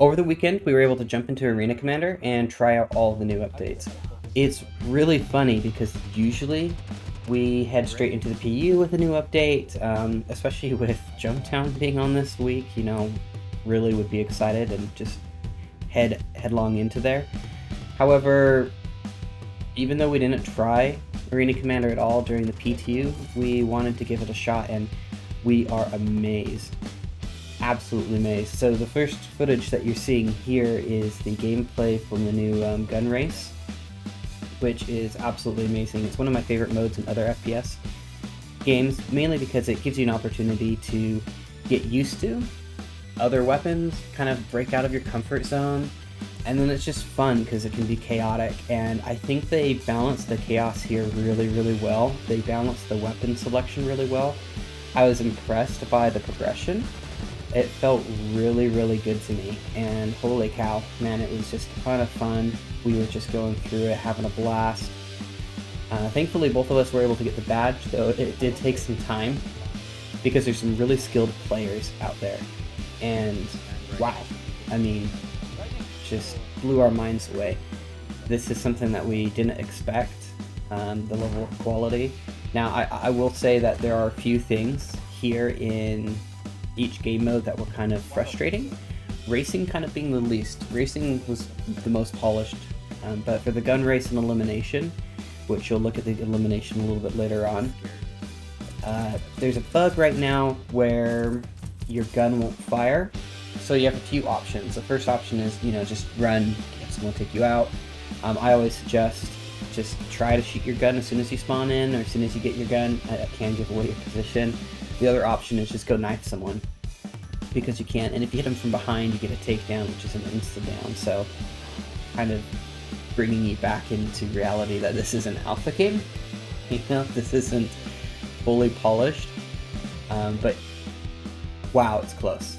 Over the weekend, we were able to jump into Arena Commander and try out all the new updates. It's really funny because usually we head straight into the PU with a new update, especially with Jumptown being on this week, really would be excited and just headlong into there. However, even though we didn't try Arena Commander at all during the PTU, we wanted to give it a shot and we are amazed. Absolutely amazed. So the first footage that you're seeing here is the gameplay from the new gun race, which is absolutely amazing. It's one of my favorite modes in other FPS games, mainly because it gives you an opportunity to get used to other weapons, kind of break out of your comfort zone, and then it's just fun because it can be chaotic, and I think they balance the chaos here really, really well. They balance the weapon selection really well. I was impressed by the progression. It felt really, really good to me, and holy cow, man, it was just a ton of fun. We were just going through it, having a blast. Thankfully, both of us were able to get the badge, though it did take some time, because there's some really skilled players out there. And wow, I mean, just blew our minds away. This is something that we didn't expect, the level of quality. Now, I will say that there are a few things here in each game mode that were kind of frustrating. Racing kind of being the least. Racing was the most polished, but for the gun race and elimination, which you'll look at the elimination a little bit later on, there's a bug right now where your gun won't fire. So you have a few options. The first option is, just run, have someone take you out. I always suggest just try to shoot your gun as soon as you spawn in, or as soon as you get your gun. I can give away your position. The other option is just go knife someone, because you can, and if you hit them from behind, you get a takedown, which is an insta-down, so kind of bringing you back into reality that this is an alpha game. This isn't fully polished, but wow, it's close.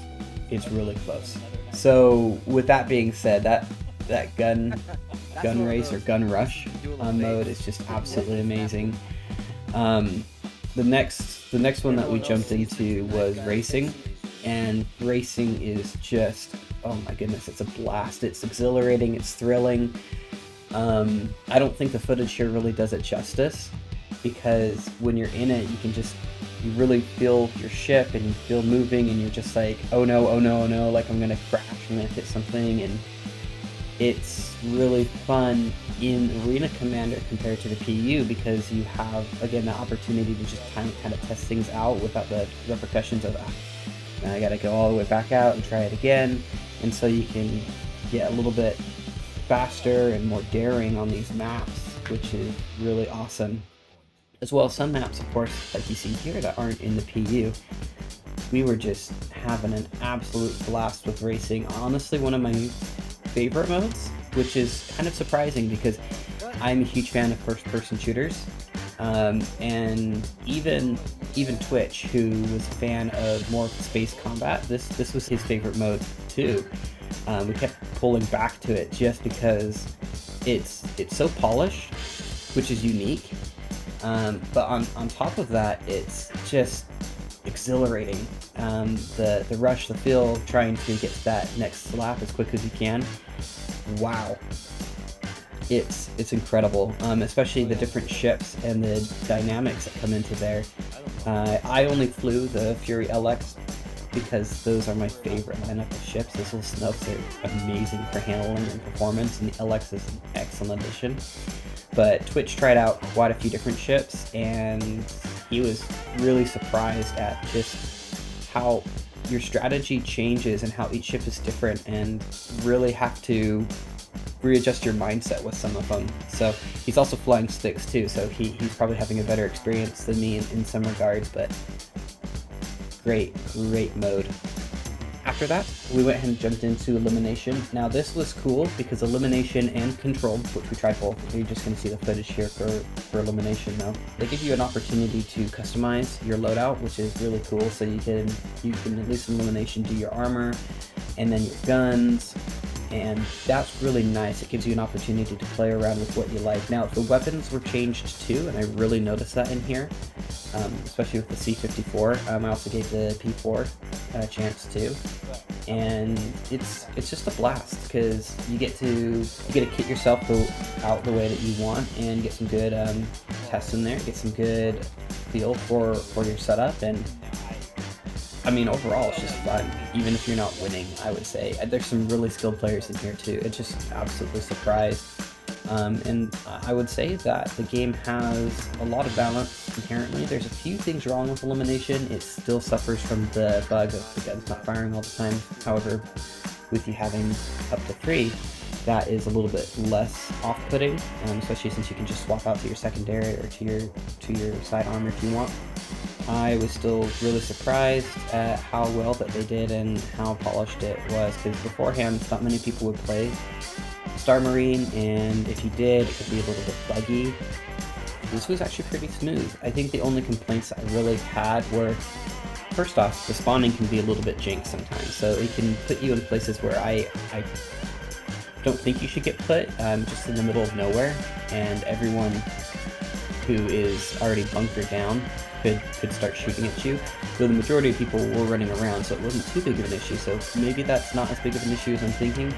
It's really close. So with that being said, that gun race or gun rush mode is just absolutely amazing. The next one that we jumped into was racing, and racing is just, oh my goodness, it's a blast. It's exhilarating, it's thrilling. I don't think the footage here really does it justice, because when you're in it, you really feel your ship and you feel moving, and you're just like, oh no, oh no, oh no, like I'm gonna crash, I'm gonna hit something, and it's really fun in Arena Commander compared to the PU, because you have, again, the opportunity to just kind of test things out without the repercussions of now I gotta go all the way back out and try it again, and so you can get a little bit faster and more daring on these maps, which is really awesome. As well as some maps, of course, like you see here, that aren't in the PU. We were just having an absolute blast with racing. Honestly, one of my favorite modes, which is kind of surprising because I'm a huge fan of first-person shooters, and even Twitch, who was a fan of more space combat, this was his favorite mode too. We kept pulling back to it just because it's so polished, which is unique, but on top of that, it's just exhilarating. The rush, the feel, trying to get to that next slap as quick as you can. Wow, it's incredible, especially the different ships and the dynamics that come into there. I only flew the Fury LX because those are my favorite lineup of ships. Those little snubs are amazing for handling and performance, and the LX is an excellent addition. But Twitch tried out quite a few different ships, and he was really surprised at just how your strategy changes and how each ship is different, and really have to readjust your mindset with some of them. So he's also flying sticks too, so he's probably having a better experience than me in some regards, but great mode. After that, we went ahead and jumped into Elimination. Now this was cool because Elimination and Controlled, which we tried both, you're just going to see the footage here for Elimination now. They give you an opportunity to customize your loadout, which is really cool. So you can at least in Elimination do your armor, and then your guns, and that's really nice. It gives you an opportunity to play around with what you like. Now, the weapons were changed too, and I really noticed that in here, especially with the C54. I also gave the P4 a chance too, and it's just a blast because you get to kit yourself out the way that you want and get some good tests in there, get some good feel for your setup, and I mean, overall, it's just fun, even if you're not winning, I would say. There's some really skilled players in here, too. It's just absolutely surprised. And I would say that the game has a lot of balance inherently. There's a few things wrong with Elimination. It still suffers from the bug of the guns not firing all the time. However, with you having up to 3, that is a little bit less off-putting, especially since you can just swap out to your secondary or to your sidearm if you want. I was still really surprised at how well that they did and how polished it was, because beforehand not many people would play Star Marine, and if you did, it could be a little bit buggy. This was actually pretty smooth. I think the only complaints I really had were, first off, the spawning can be a little bit jank sometimes, so it can put you in places where I don't think you should get put, just in the middle of nowhere, and everyone who is already bunkered down could start shooting at you, though the majority of people were running around, so it wasn't too big of an issue, so maybe that's not as big of an issue as I'm thinking.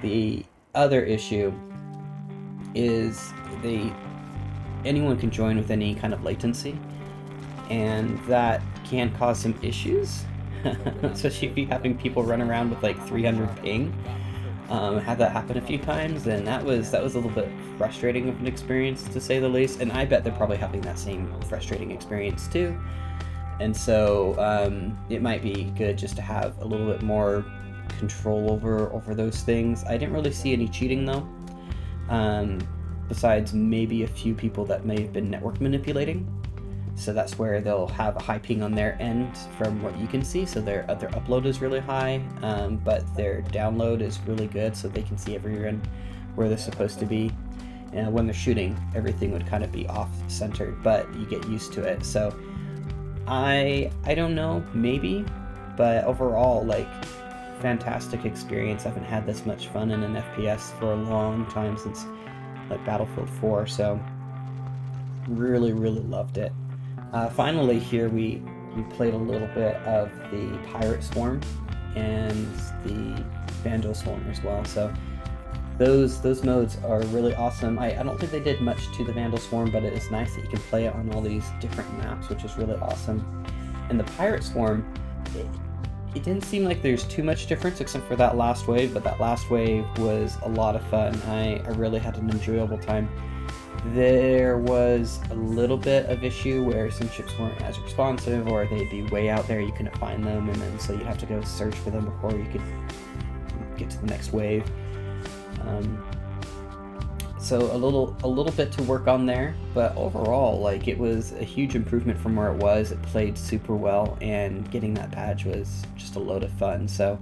The other issue is anyone can join with any kind of latency, and that can cause some issues, especially if you're having people run around with like 300 ping. Had that happen a few times, and that was a little bit frustrating of an experience, to say the least, and I bet they're probably having that same frustrating experience too. And so it might be good just to have a little bit more control over those things. I didn't really see any cheating though, besides maybe a few people that may have been network manipulating. So that's where they'll have a high ping on their end from what you can see, so their upload is really high, but their download is really good, so they can see everyone where they're supposed to be. And when they're shooting, everything would kind of be off-centered, but you get used to it. So I don't know, maybe, but overall, like, fantastic experience. I haven't had this much fun in an FPS for a long time, since like Battlefield 4, so really loved it. Finally here we played a little bit of the Pirate Swarm and the Vandal Swarm as well, so those modes are really awesome. I don't think they did much to the Vandal Swarm, but it is nice that you can play it on all these different maps, which is really awesome. And the Pirate Swarm, it didn't seem like there's too much difference except for that last wave, but that last wave was a lot of fun. I really had an enjoyable time. There was a little bit of issue where some ships weren't as responsive, or they'd be way out there, you couldn't find them, and then so you'd have to go search for them before you could get to the next wave. So a little bit to work on there, but overall, like, it was a huge improvement from where it was. It played super well, and getting that badge was just a load of fun. So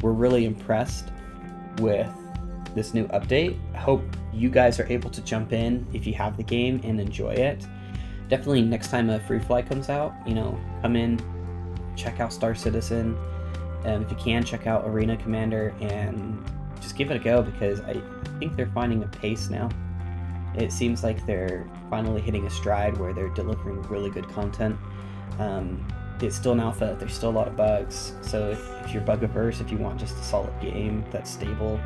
we're really impressed with this new update. I hope you guys are able to jump in if you have the game and enjoy it. Definitely next time a free fly comes out, come in, check out Star Citizen, and if you can, check out Arena Commander and just give it a go, because I think they're finding a pace now. It seems like they're finally hitting a stride where they're delivering really good content. It's still an alpha, there's still a lot of bugs, so if you're bug averse, if you want just a solid game that's stable,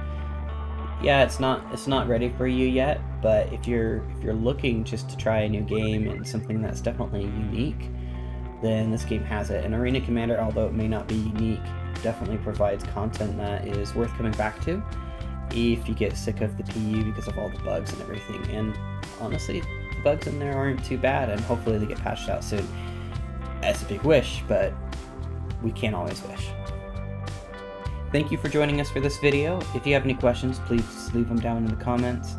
yeah, it's not ready for you yet, but if you're looking just to try a new game and something that's definitely unique, then this game has it. And Arena Commander, although it may not be unique, definitely provides content that is worth coming back to if you get sick of the PU because of all the bugs and everything. And honestly, the bugs in there aren't too bad, and hopefully they get patched out soon. That's a big wish, but we can't always wish. Thank you for joining us for this video. If you have any questions, please leave them down in the comments.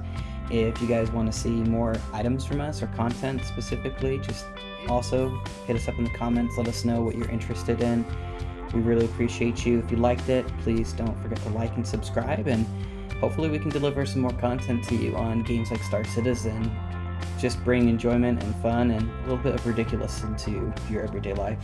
If you guys want to see more items from us or content specifically, just also hit us up in the comments. Let us know what you're interested in. We really appreciate you. If you liked it, please don't forget to like and subscribe, and hopefully we can deliver some more content to you on games like Star Citizen. Just bring enjoyment and fun and a little bit of ridiculous into your everyday life.